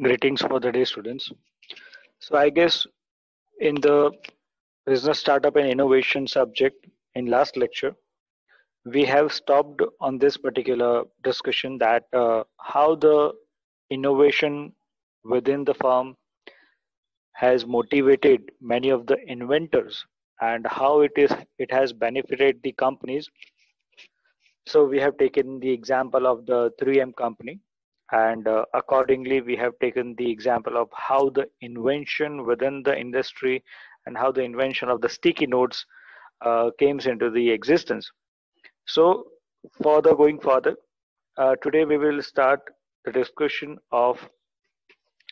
Greetings for the day, students. So, I guess in the business startup and innovation subject in last lecture, we have stopped on this particular discussion that how the innovation within the firm has motivated many of the inventors and how it has benefited the companies. So we have taken the example of the 3M company, and accordingly, we have taken the example of how the invention within the industry and how the invention of the sticky notes came into the existence. So, going further, today we will start the discussion of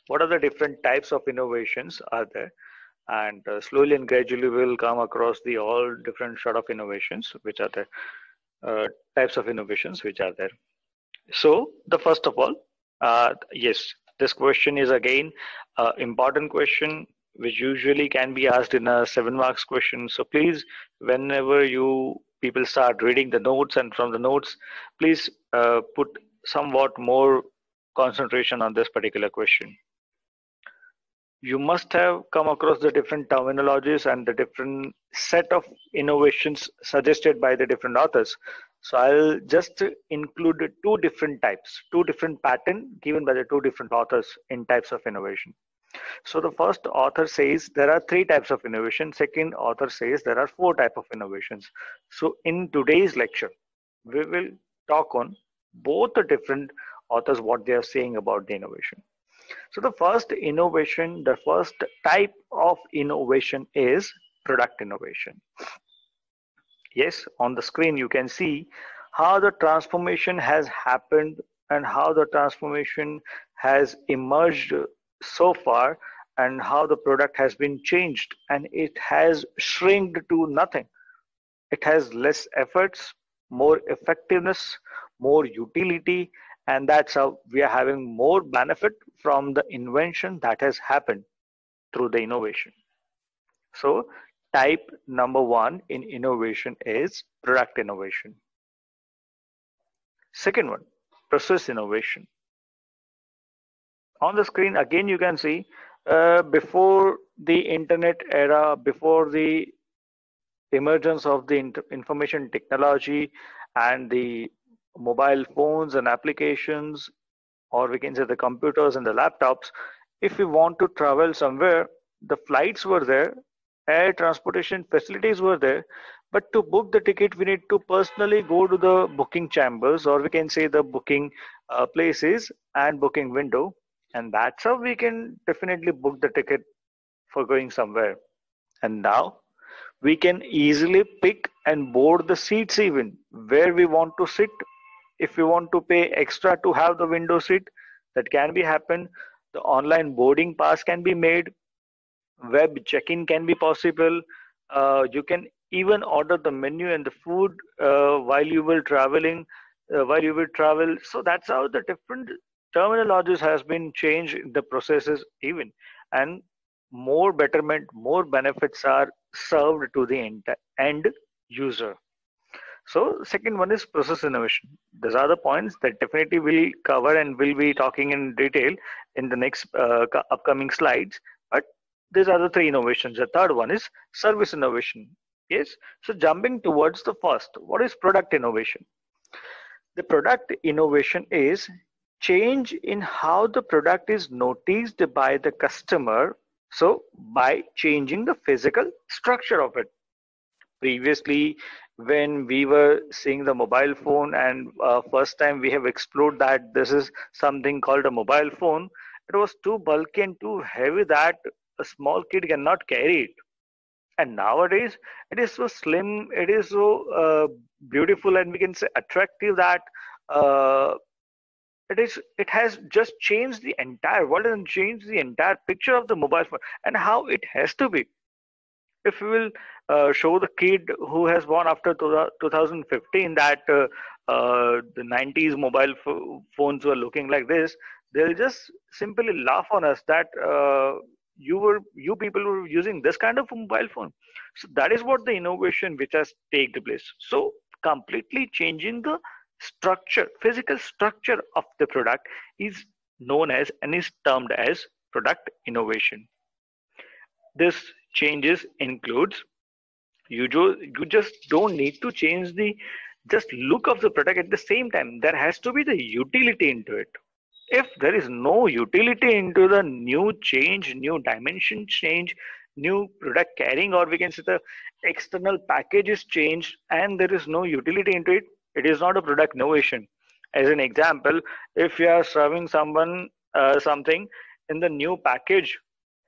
what are the different types of innovations are there, and slowly and gradually we'll come across the all different sort of innovations which are there, uh, types of innovations which are there. So the first of all, yes, this question is again important question which usually can be asked in a 7 marks question. So please, whenever you people start reading the notes and from the notes, please put somewhat more concentration on this particular question. You must have come across the different terminologies and the different set of innovations suggested by the different authors. So I'll just include two different types, two different patterns given by the two different authors in types of innovation. So the first author says there are three types of innovation. Second author says there are four types of innovations. So in today's lecture, we will talk on both the different authors what they are saying about the innovation. So the first innovation, the first type of innovation is product innovation. Yes, on the screen you can see how the transformation has happened and how the transformation has emerged so far and how the product has been changed and it has shrinked to nothing. It has less efforts, more effectiveness, more utility, and that's how we are having more benefit from the invention that has happened through the innovation. So, type number one in innovation is product innovation. Second one, process innovation. On the screen, again, you can see before the internet era, before the emergence of the information technology and the mobile phones and applications, or we can say the computers and the laptops, if we want to travel somewhere, the flights were there, air transportation facilities were there, but to book the ticket, we need to personally go to the booking chambers, or we can say the booking places and booking window, and that's how we can definitely book the ticket for going somewhere. And now we can easily pick and board the seats even where we want to sit. If we want to pay extra to have the window seat, that can be happen. The online boarding pass can be made. Web check-in can be possible. You can even order the menu and the food while you will traveling, while you will travel. So that's how the different terminologies has been changed in the processes even, and more betterment, more benefits are served to the end user. So second one is process innovation. These are the points that definitely we'll cover and we'll be talking in detail in the next upcoming slides. But these are the three innovations. The third one is service innovation. Yes. So jumping towards the first, what is product innovation? The product innovation is change in how the product is noticed by the customer. So by changing the physical structure of it. Previously, when we were seeing the mobile phone and first time we have explored that this is something called a mobile phone, it was too bulky and too heavy that a small kid cannot carry it. And nowadays it is so slim, it is so beautiful, and we can say attractive that uh, it has just changed the entire world and changed the entire picture of the mobile phone and how it has to be. If we will show the kid who has born after 2015 that the 90s mobile phones were looking like this, they'll just simply laugh on us that you people were using this kind of a mobile phone. So that is what the innovation which has taken place. So completely changing the structure, physical structure of the product is known as and is termed as product innovation. This changes includes you just don't need to change the just look of the product. At the same time, there has to be the utility into it. If there is no utility into the new change, new dimension change, new product carrying, or we can say the external package is changed and there is no utility into it, it is not a product innovation. As an example, if you are serving someone something in the new package,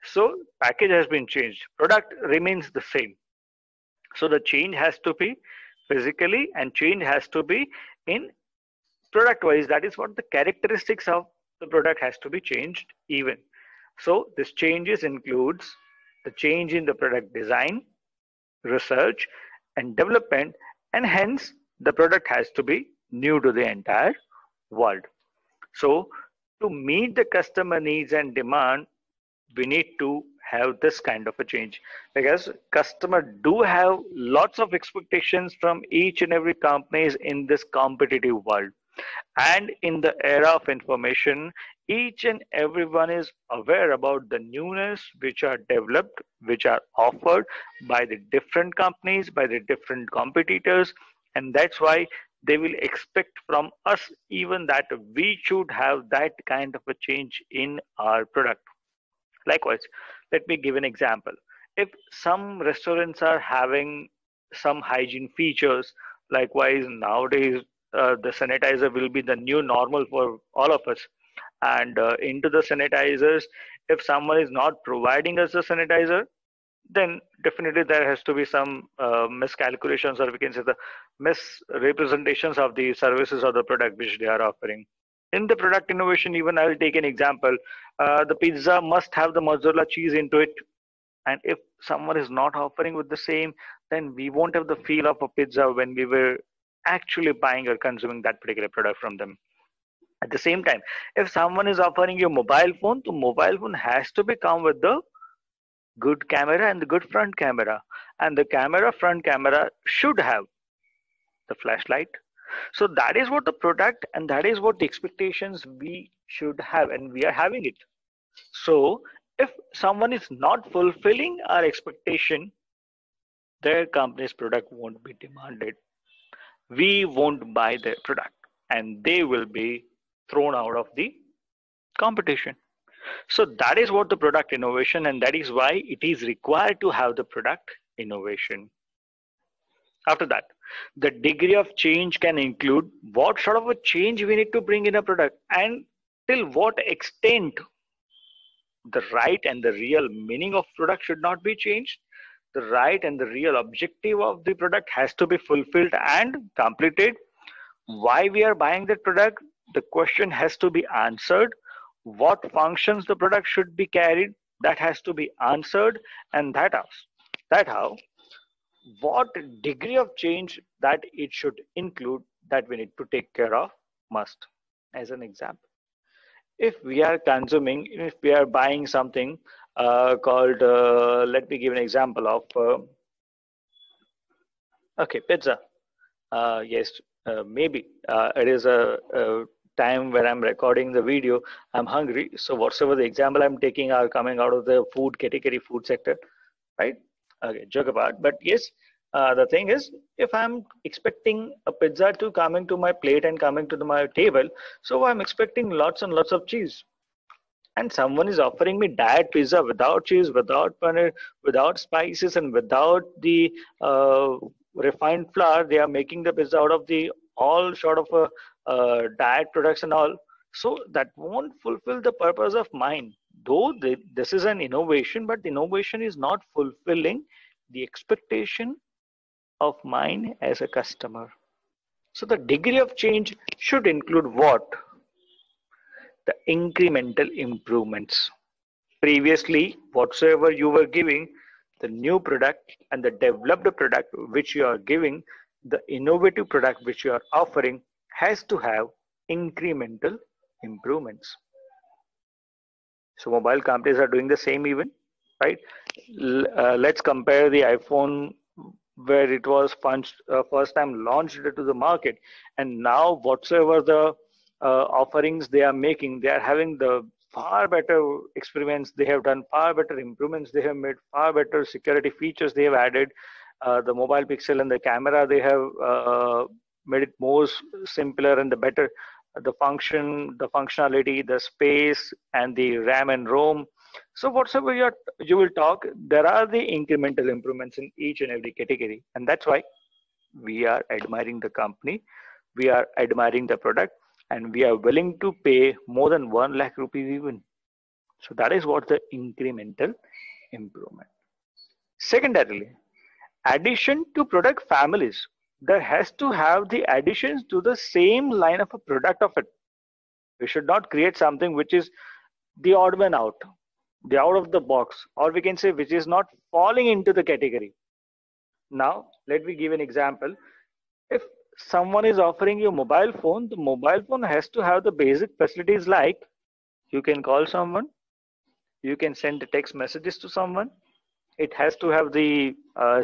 so package has been changed, product remains the same. So the change has to be physically and change has to be in product wise. That is what the characteristics of the product has to be changed even. So this changes includes the change in the product design, research and development, and hence the product has to be new to the entire world. So to meet the customer needs and demand, we need to have this kind of a change, because customer do have lots of expectations from each and every companies in this competitive world. And in the era of information, each and everyone is aware about the newness which are developed, which are offered by the different companies, by the different competitors, and that's why they will expect from us even that we should have that kind of a change in our product. Likewise, let me give an example. If some restaurants are having some hygiene features, likewise nowadays the sanitizer will be the new normal for all of us. And into the sanitizers, if someone is not providing us a sanitizer, then definitely there has to be some miscalculations, or we can say the misrepresentations of the services or the product which they are offering. In the product innovation, even I will take an example. The pizza must have the mozzarella cheese into it. And if someone is not offering with the same, then we won't have the feel of a pizza when we were actually buying or consuming that particular product from them. At the same time, if someone is offering you a mobile phone, the mobile phone has to be come with the good camera and the good front camera. And the front camera should have the flashlight. So that is what the product and that is what the expectations we should have, and we are having it. So if someone is not fulfilling our expectation, their company's product won't be demanded. We won't buy their product and they will be thrown out of the competition. So that is what the product innovation, and that is why it is required to have the product innovation. After that, the degree of change can include what sort of a change we need to bring in a product and till what extent the right and the real meaning of product should not be changed. The right and the real objective of the product has to be fulfilled and completed. Why we are buying that product, the question has to be answered. What functions the product should be carried, that has to be answered. And that how what degree of change that it should include, that we need to take care of must. As an example, if we are consuming, if we are buying something called, let me give an example of, okay, pizza. Yes, maybe it is a time when I'm recording the video, I'm hungry. So whatsoever the example I'm taking are coming out of the food category, food sector, right? Okay, joke apart. But yes, the thing is, if I'm expecting a pizza to coming to my plate and coming to my table, so I'm expecting lots and lots of cheese. And someone is offering me diet pizza without cheese, without paneer, without spices, and without the refined flour. They are making the pizza out of the all sort of diet products and all. So that won't fulfill the purpose of mine. Though this is an innovation, but the innovation is not fulfilling the expectation of mine as a customer. So the degree of change should include what? The incremental improvements. Previously, whatsoever you were giving, the new product and the developed product which you are giving, the innovative product which you are offering has to have incremental improvements. So mobile companies are doing the same even, right? Let's compare the iPhone where it was first time launched to the market, and now whatsoever the offerings they are making, they are having the far better experiments, they have done far better improvements, they have made far better security features, they have added the mobile pixel and the camera, they have made it more simpler and the better, the functionality, the space and the RAM and ROM. So whatsoever you will talk, there are the incremental improvements in each and every category, and that's why we are admiring the company, we are admiring the product, and we are willing to pay more than 1 lakh rupees even. So that is what the incremental improvement. Secondarily, addition to product families. There has to have the additions to the same line of a product of it. We should not create something which is the odd one out, the out of the box, or we can say which is not falling into the category. Now, let me give an example. If someone is offering you a mobile phone, the mobile phone has to have the basic facilities like you can call someone, you can send the text messages to someone, it has to have the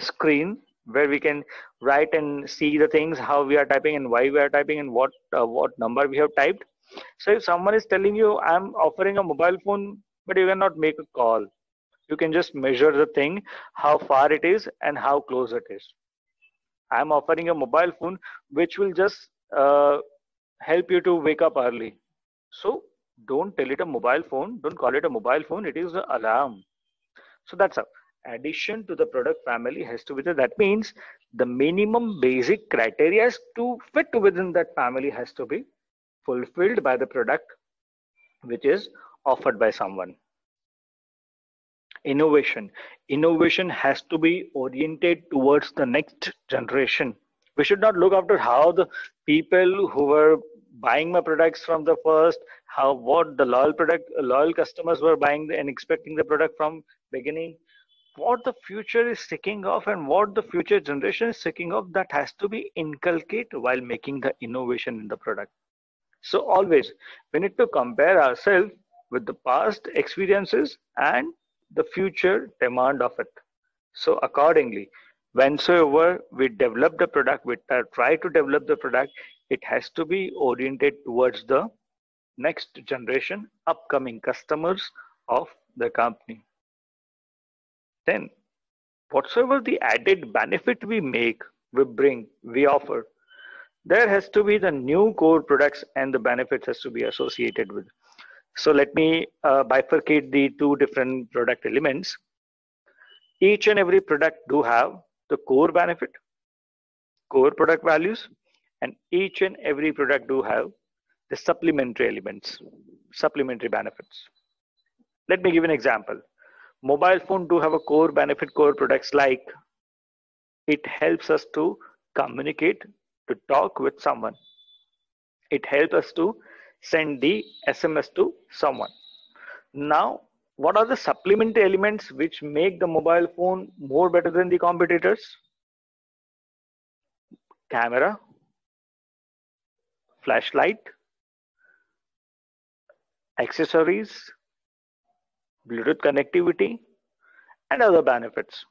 screen where we can write and see the things, how we are typing and why we are typing and what number we have typed. So if someone is telling you I'm offering a mobile phone but you cannot make a call, you can just measure the thing, how far it is and how close it is. I'm offering a mobile phone which will just help you to wake up early. So don't tell it a mobile phone, don't call it a mobile phone, it is an alarm. So that's how addition to the product family has to be there. That means the minimum basic criteria to fit within that family has to be fulfilled by the product which is offered by someone. Innovation has to be oriented towards the next generation. We should not look after how the people who were buying my products from the first, what the loyal customers were buying and expecting the product from beginning, what the future is seeking of and what the future generation is seeking of, that has to be inculcated while making the innovation in the product. So always we need to compare ourselves with the past experiences and the future demand of it. So accordingly, whensoever we develop the product, we try to develop the product, it has to be oriented towards the next generation, upcoming customers of the company. Then whatsoever the added benefit we make, we bring, we offer, there has to be the new core products and the benefits has to be associated with. So let me bifurcate the two different product elements. Each and every product do have the core benefit, core product values, and each and every product do have the supplementary elements, supplementary benefits. Let me give an example. Mobile phone do have a core benefit, core products like it helps us to communicate, to talk with someone. It helps us to send the SMS to someone. Now, what are the supplementary elements which make the mobile phone more better than the competitors? Camera, flashlight, accessories, Bluetooth connectivity, and other benefits.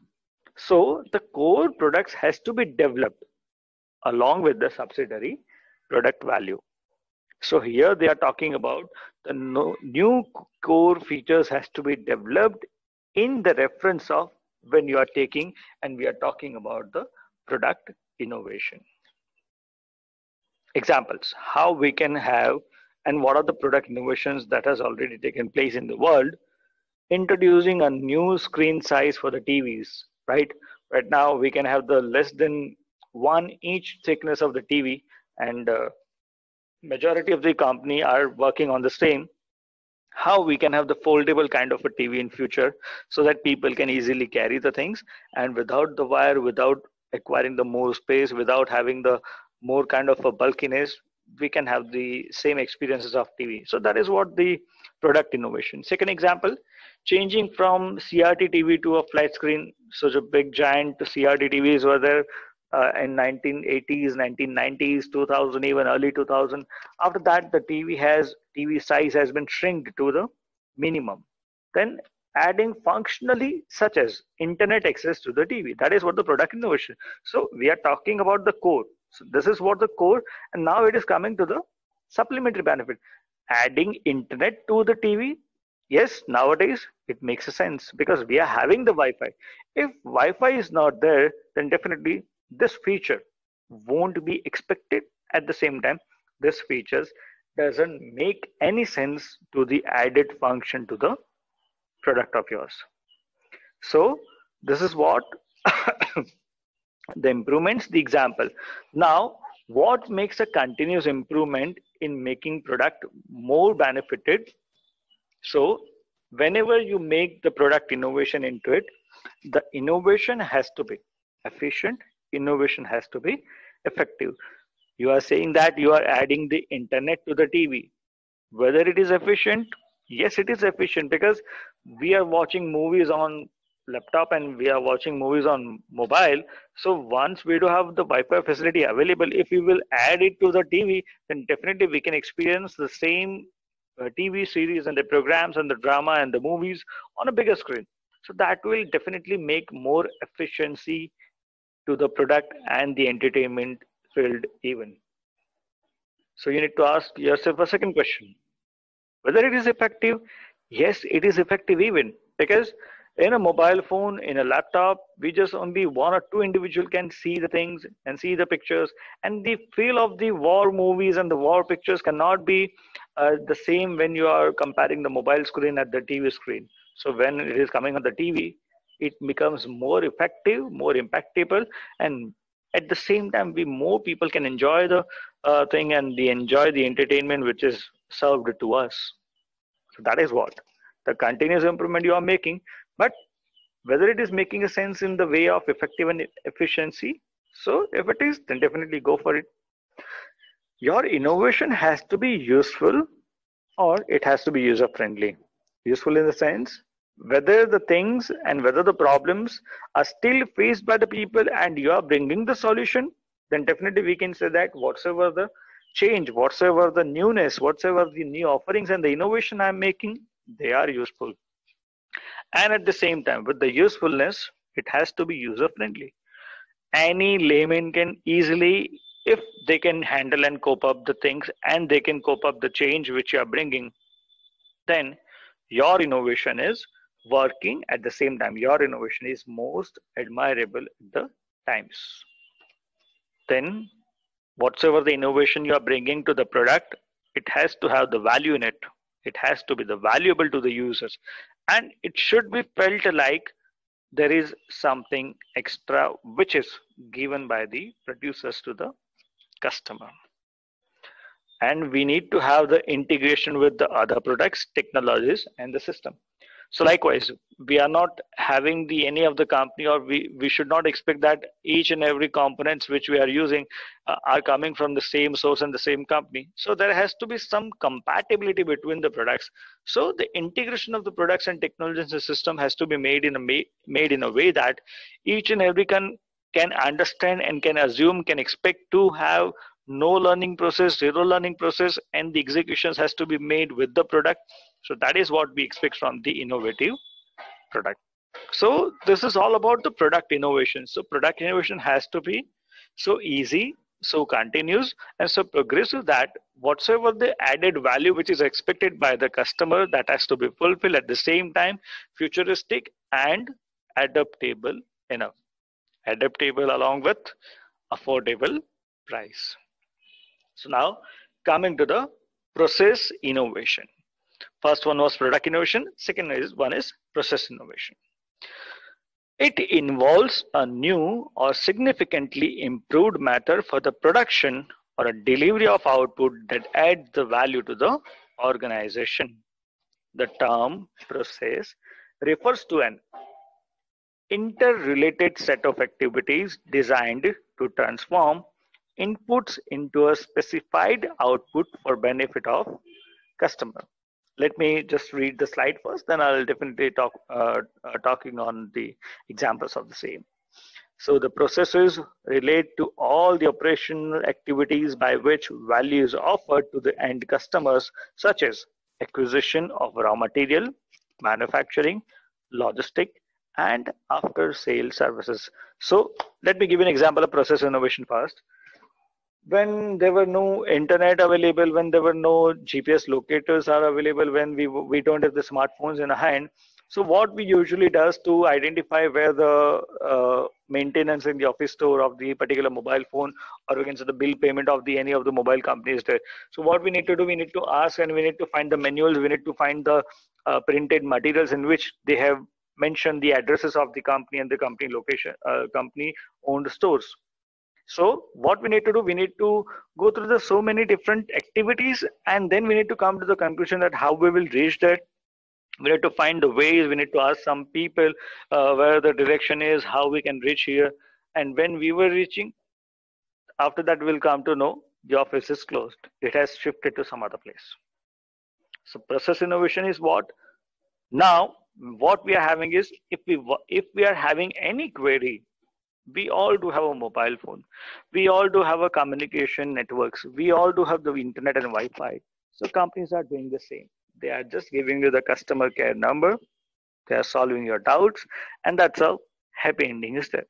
So the core products has to be developed along with the subsidiary product value. So here they are talking about the new core features has to be developed in the reference of when you are taking and we are talking about the product innovation. Examples, how we can have and what are the product innovations that has already taken place in the world. Introducing a new screen size for the TVs, right? Right now we can have the less than 1 inch thickness of the TV, and majority of the company are working on the same. How we can have the foldable kind of a TV in future so that people can easily carry the things and without the wire, without acquiring the more space, without having the more kind of a bulkiness, we can have the same experiences of TV. So that is what the product innovation. Second example, changing from CRT TV to a flat screen. So the big giant CRT TVs were there in 1980s, 1990s, 2000, even early 2000. After that, the TV size has been shrinked to the minimum. Then adding functionally such as internet access to the TV. That is what the product innovation. So we are talking about the core. So this is what the core, and now it is coming to the supplementary benefit. Adding internet to the TV, yes, nowadays it makes a sense because we are having the Wi-Fi. If Wi-Fi is not there, then definitely this feature won't be expected. At the same time, this features doesn't make any sense to the added function to the product of yours. So this is what the improvements, the example. Now, what makes a continuous improvement in making product more benefited? So whenever you make the product innovation into it, the innovation has to be efficient, innovation has to be effective. You are saying that you are adding the internet to the TV. Whether it is efficient, yes, it is efficient because we are watching movies on laptop and we are watching movies on mobile. So once we do have the Wi-Fi facility available, if we will add it to the TV, then definitely we can experience the same TV series and the programs and the drama and the movies on a bigger screen. So that will definitely make more efficiency to the product and the entertainment field even. So you need to ask yourself a second question. Whether it is effective? Yes, it is effective even because in a mobile phone, in a laptop, we just only one or two individual can see the things and see the pictures, and the feel of the war movies and the war pictures cannot be the same when you are comparing the mobile screen at the TV screen. So when it is coming on the TV, it becomes more effective, more impactable, and at the same time, we more people can enjoy the thing and they enjoy the entertainment which is served to us. So that is what the continuous improvement you are making. But whether it is making a sense in the way of effective and efficiency, so if it is, then definitely go for it. Your innovation has to be useful or it has to be user friendly. Useful in the sense whether the things and whether the problems are still faced by the people and you are bringing the solution, then definitely we can say that whatsoever the change, whatsoever the newness, whatsoever the new offerings and the innovation I'm making, they are useful. And at the same time, with the usefulness, it has to be user friendly. Any layman can easily, if they can handle and cope up the things and they can cope up the change which you are bringing, then your innovation is working. At the same time, your innovation is most admirable at the times. Then whatsoever the innovation you are bringing to the product, it has to have the value in it. It has to be the valuable to the users, and it should be felt like there is something extra which is given by the producers to the customer. And we need to have the integration with the other products, technologies, and the system. So likewise, we are not having the any of the company, or we should not expect that each and every components which we are using are coming from the same source and the same company. So there has to be some compatibility between the products. So the integration of the products and technologies in the system has to be made in a way that each and every can understand and can assume, can expect to have no learning process, zero learning process, and the executions has to be made with the product. So that is what we expect from the innovative product. So this is all about the product innovation. So product innovation has to be so easy, so continuous, and so progressive that whatsoever the added value which is expected by the customer, that has to be fulfilled, at the same time futuristic and adaptable enough. Adaptable along with affordable price. So now coming to the process innovation. First one was product innovation. Second one is process innovation. It involves a new or significantly improved method for the production or a delivery of output that adds the value to the organization. The term process refers to an interrelated set of activities designed to transform inputs into a specified output for benefit of customer. Let me just read the slide first, then I'll definitely talking on the examples of the same. So the processes relate to all the operational activities by which value is offered to the end customers, such as acquisition of raw material, manufacturing, logistic, and after sales services. So let me give you an example of process innovation first. when there were no internet available, when there were no GPS locators are available, when we don't have the smartphones in our hand. So what we usually does to identify where the maintenance in the office store of the particular mobile phone, or we can say the bill payment of the any of the mobile companies there. So what we need to do, we need to ask, and we need to find the manuals, we need to find the printed materials in which they have mentioned the addresses of the company and the company location, company owned stores. So what we need to do, we need to go through the so many different activities, and then we need to come to the conclusion that how we will reach that. We need to find the ways, we need to ask some people where the direction is, how we can reach here. And when we were reaching, after that we'll come to know the office is closed. It has shifted to some other place. So process innovation is what? Now what we are having is, if we are having any query, we all do have a mobile phone, we all do have a communication networks, we all do have the internet and Wi-Fi. So companies are doing the same. They are just giving you the customer care number, they are solving your doubts, and that's how happy ending is there.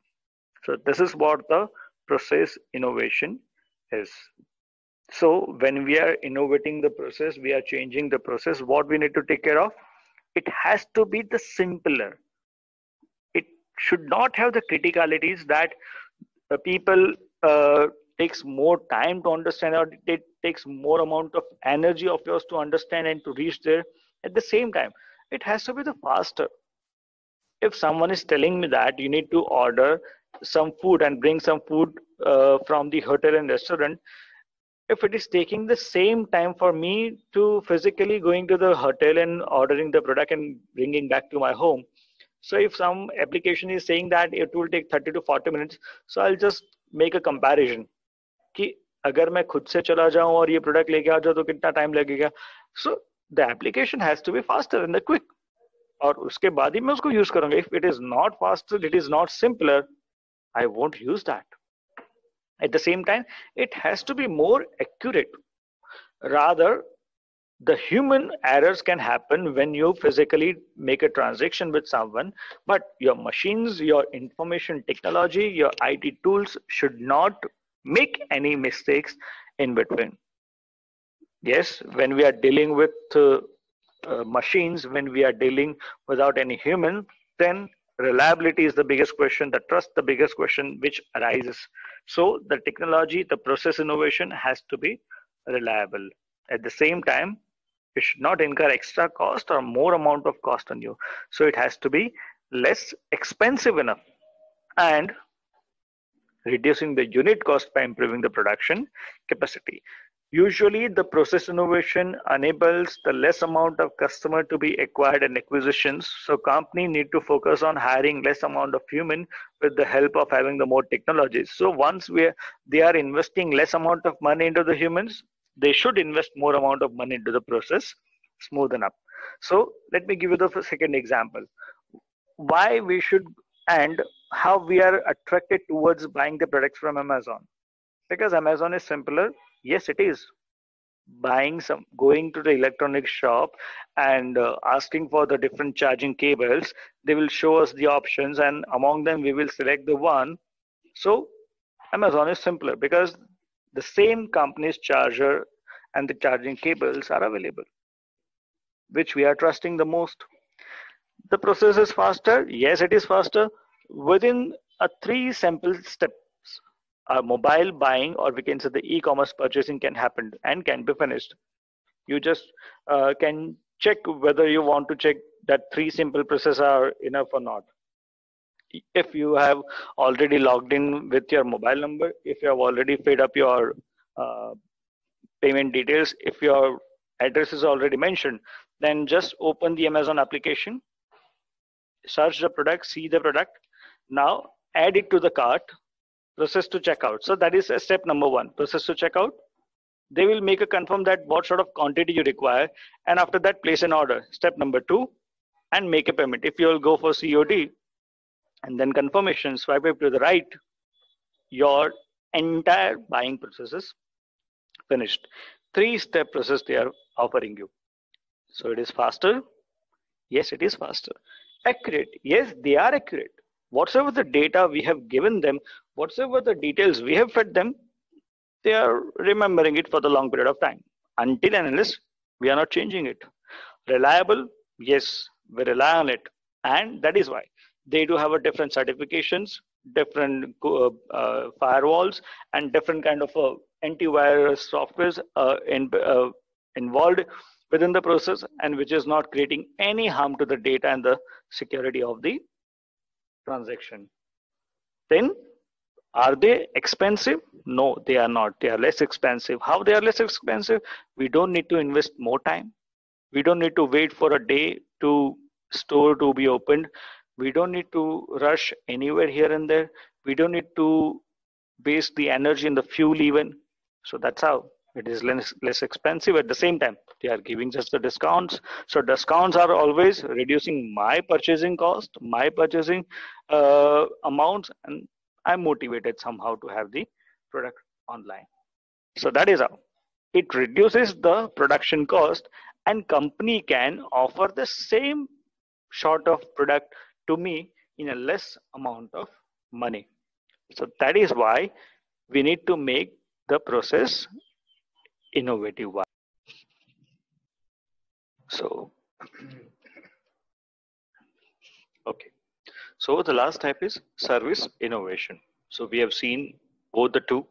So this is what the process innovation is. So when we are innovating the process, we are changing the process, what we need to take care of, it has to be the simpler. It should not have the criticalities that people takes more time to understand, or it takes more amount of energy of yours to understand and to reach there. At the same time, it has to be the faster. If someone is telling me that you need to order some food and bring some food from the hotel and restaurant, if it is taking the same time for me to physically going to the hotel and ordering the product and bringing back to my home, so if some application is saying that it will take 30 to 40 minutes, so I'll just make a comparison कि अगर मैं खुद से चला जाऊं और ये product लेके आ जाऊं तो कितना टाइम लगेगा. So the application has to be faster and the quick, और उसके बाद ही मैं उसको यूज करूंगा. If it is not faster, it is not simpler, I won't use that. At the same time, it has to be more accurate. Rather, the human errors can happen when you physically make a transaction with someone, but your machines, your information technology, your IT tools should not make any mistakes in between. Yes, when we are dealing with machines, when we are dealing without any human, then reliability is the biggest question, the trust the biggest question which arises. So the technology, the process innovation has to be reliable. At the same time, it should not incur extra cost or more amount of cost on you. So it has to be less expensive enough, and reducing the unit cost by improving the production capacity. Usually the process innovation enables the less amount of customer to be acquired and acquisitions. So company need to focus on hiring less amount of human with the help of having the more technologies. So once they are investing less amount of money into the humans, they should invest more amount of money into the process, smoothen up. So let me give you the second example. Why we should, and how we are attracted towards buying the products from Amazon. Because Amazon is simpler. Yes, it is. Going to the electronic shop and asking for the different charging cables, they will show us the options, and among them we will select the one. So Amazon is simpler because the same company's charger and the charging cables are available, which we are trusting the most. The process is faster. Yes, it is faster. Within a 3 simple steps, mobile buying, or we can say the e-commerce purchasing, can happen and can be finished. You just can check whether you want to check that 3 simple processes are enough or not. If you have already logged in with your mobile number, if you have already fed up your payment details, if your address is already mentioned, then just open the Amazon application, search the product, see the product. Now add it to the cart, process to checkout. So that is step number 1, process to checkout. They will make a confirm that what sort of quantity you require, and after that place an order. Step number 2, and make a payment. If you will go for COD, and then confirmation, swipe up to the right, your entire buying process is finished. 3-step process they are offering you. So it is faster. Yes, it is faster. Accurate. Yes, they are accurate. Whatsoever the data we have given them, whatsoever the details we have fed them, they are remembering it for the long period of time. Until and unless we are not changing it. Reliable, yes, we rely on it. And that is why they do have a different certifications, different firewalls, and different kind of antivirus softwares involved within the process, and which is not creating any harm to the data and the security of the transaction. Then are they expensive? No, they are not. They are less expensive. How they are less expensive? We don't need to invest more time. We don't need to wait for a day to store to be opened. We don't need to rush anywhere here and there. We don't need to waste the energy and the fuel even. So that's how it is less expensive. At the same time, they are giving just the discounts. So discounts are always reducing my purchasing cost, my purchasing amounts, and I'm motivated somehow to have the product online. So that is how it reduces the production cost, and company can offer the same sort of product to me in a less amount of money. So that is why we need to make the process innovative one. So okay, so the last type is service innovation. So we have seen both the two,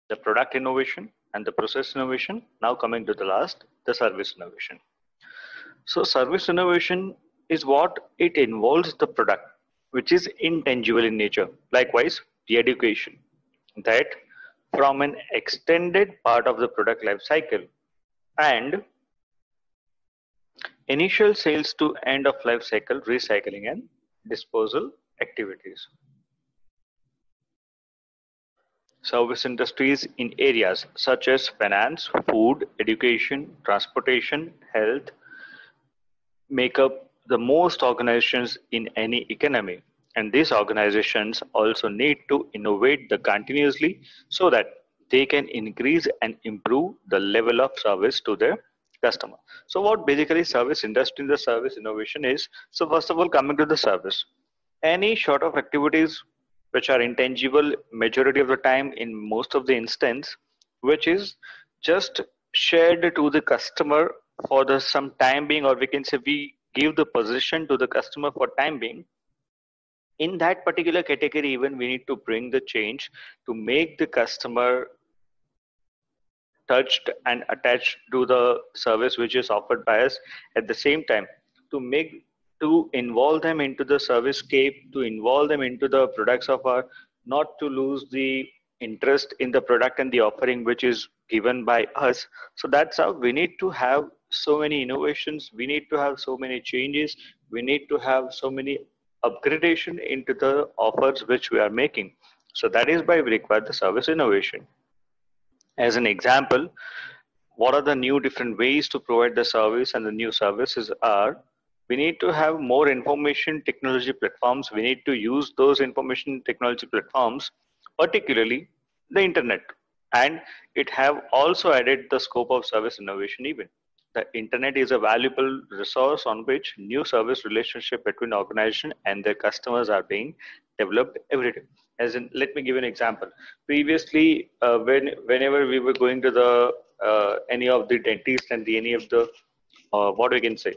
the product innovation and the process innovation. Now coming to the last, the service innovation. So service innovation is what it involves the product, which is intangible in nature. Likewise, the education, that from an extended part of the product life cycle and initial sales to end of life cycle recycling and disposal activities. Service industries in areas such as finance, food, education, transportation, health make up the most organizations in any economy, and these organizations also need to innovate the continuously so that they can increase and improve the level of service to their customer. So what basically service industry in the service innovation is, so first of all, coming to the service, any sort of activities which are intangible majority of the time in most of the instance, which is just shared to the customer for the some time being, or we can say we give the position to the customer for time being. In that particular category, even we need to bring the change to make the customer touched and attached to the service which is offered by us. At the same time, to involve them into the service scape, to involve them into the products of our, not to lose the interest in the product and the offering which is given by us. So that's how we need to have so many innovations, we need to have so many changes, we need to have so many upgradation into the offers which we are making. So that is why we require the service innovation. As an example, what are the new different ways to provide the service, and the new services are, we need to have more information technology platforms. We need to use those information technology platforms, particularly the internet. And it have also added the scope of service innovation even. The internet is a valuable resource on which new service relationship between organization and their customers are being developed every day. As in, let me give an example. Previously, whenever we were going to the any of the dentist and any of the what we can say,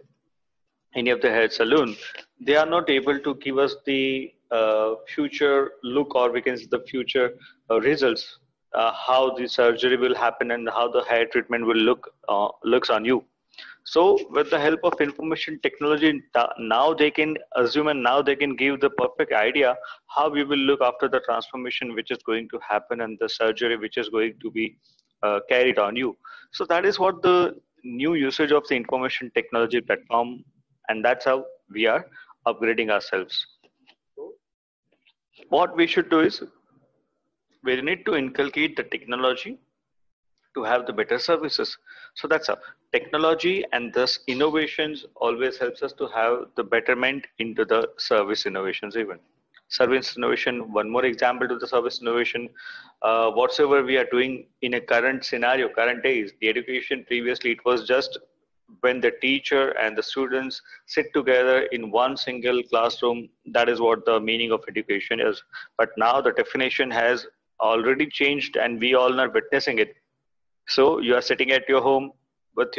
any of the hair salon, they are not able to give us the future look, or we can say the future results, how the surgery will happen and how the hair treatment will looks on you. So with the help of information technology, now they can assume and now they can give the perfect idea how we will look after the transformation which is going to happen and the surgery which is going to be carried on you. So that is what the new usage of the information technology platform, and that's how we are upgrading ourselves. What we should do is we need to inculcate the technology to have the better services. So that's how technology and thus innovations always helps us to have the betterment into the service innovations even. Service innovation, one more example to the service innovation, whatsoever we are doing in a current scenario, current days, the education previously it was just when the teacher and the students sit together in one single classroom, that is what the meaning of education is. But now the definition has already changed and we all are witnessing it. So you are sitting at your home with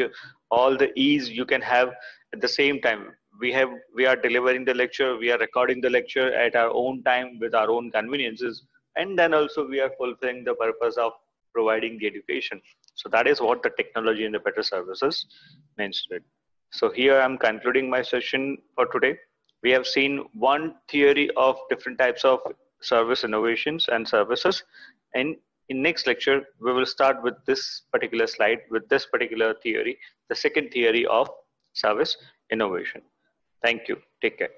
all the ease you can have at the same time. We are delivering the lecture, we are recording the lecture at our own time with our own conveniences, and then also we are fulfilling the purpose of providing the education. So that is what the technology and the better services means to it. So here I'm concluding my session for today. We have seen one theory of different types of service innovations and services, and in next lecture we will start with this particular slide with this particular theory, the second theory of service innovation. Thank you. Take care.